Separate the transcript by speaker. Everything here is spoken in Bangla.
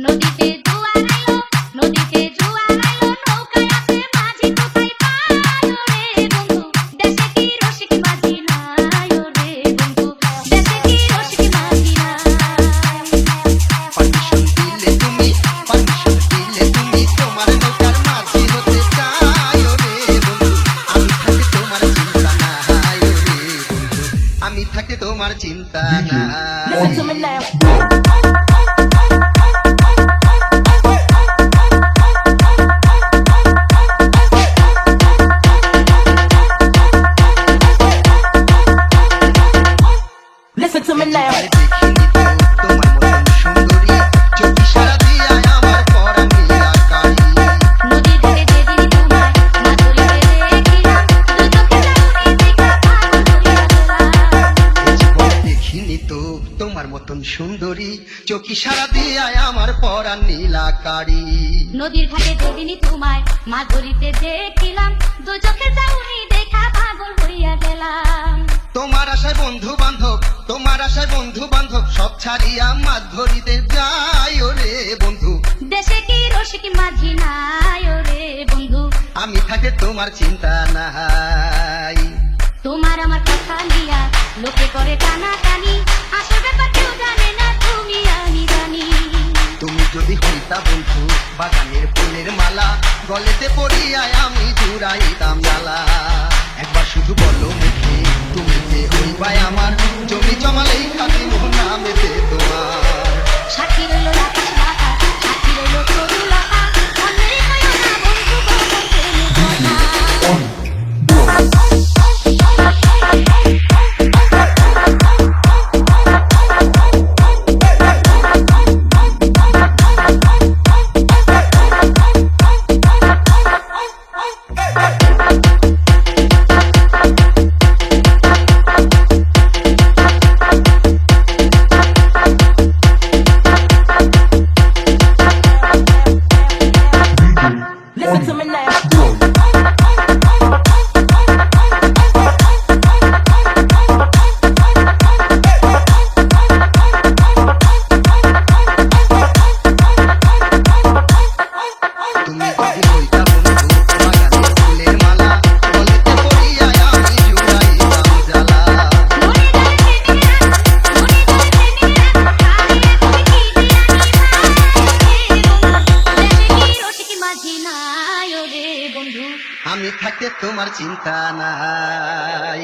Speaker 1: নদীতে জোয়ার আইলো, নদীতে জোয়ার আইলো, নৌকায় আছে মাঝি কোথায় পায় রে বন্ধু, দেশে কি রসিক মাঝি নাই রে বন্ধু, দেশে কি রসিক মাঝি নাই।
Speaker 2: পারমিশন দিলে তুমি, পারমিশন দিলে তুমি, তোমার নৌকার মাঝি হতে চাই রে বন্ধু, আমি থাকতে তোমার চিন্তা নাই রে বন্ধু, আমি থাকতে তোমার চিন্তা নাই।
Speaker 3: Listen to me now. Listen to me now.
Speaker 2: একবার দেখিনি তো তোমার মতন সুন্দরী, চোখে সারা দিয়া আমার পরাণ নীলাকারী।
Speaker 1: নদীর ধারে যেদিন তোমায় মাছ ধরিতে দেখিলাম, দু চোখে চাউনি দেখা পাগল হইয়া গেলাম।
Speaker 2: এই জীবনে দেখিনি তো তোমার মতন সুন্দরী, চোখে সারা দিয়া আমার পরাণ নীলাকারী।
Speaker 1: নদীর ঘাটে যেদিন তোমায় মাছ ধরিতে দেখিলাম, দু চোখে চাউনি দেখা পাগল হইয়া গেলাম।
Speaker 2: তোমার আশায় বন্ধু বান্ধব, তোমার আশায় বন্ধু বান্ধব, সব ছাড়িয়া মাছ ধরিতে যাই রে বন্ধু,
Speaker 1: দেশে কি রসিক মাঝি নাই রে বন্ধু,
Speaker 2: আমি থাকতে তোমার চিন্তা নাই।
Speaker 1: তোমার আমার কথা নিয়া লোকে করে টানাটানি, আসল ব্যাপার কেউ জানে না, তুমি আমি জানি।
Speaker 2: তুমি যদি হইতা বন্ধু বাগানের ফুলের মালা, গলেতে পড়িয়া আমি জুড়াইতাম জ্বালা। একবার শুধু বলো মুখে, তুমি যে হইবাই আমার, জমি জমালেই খাতি নামেতে তোমার।
Speaker 1: সাক্ষী রইল আকাশ বাতাস, সাক্ষী রইল তরুলতা, অন্যেরই কইও না বন্ধু গোপন প্রেমের কথা।
Speaker 3: Listen to me now.
Speaker 2: তুমি যদি হইতা বন্ধু বাগানের ফুলের মালা, গলেতে পড়িয়া আমি জুড়াইতাম জ্বালা।
Speaker 1: মনে ধরে প্রেমিকেরা, মনে ধরে প্রেমিকেরা, হারিয়ে তুমি কি জানি ভাই রে বন্ধু, দেশে কি রসিক মাঝি নাই রে বন্ধু,
Speaker 2: আমি থাকতে তোমার চিন্তা নাই।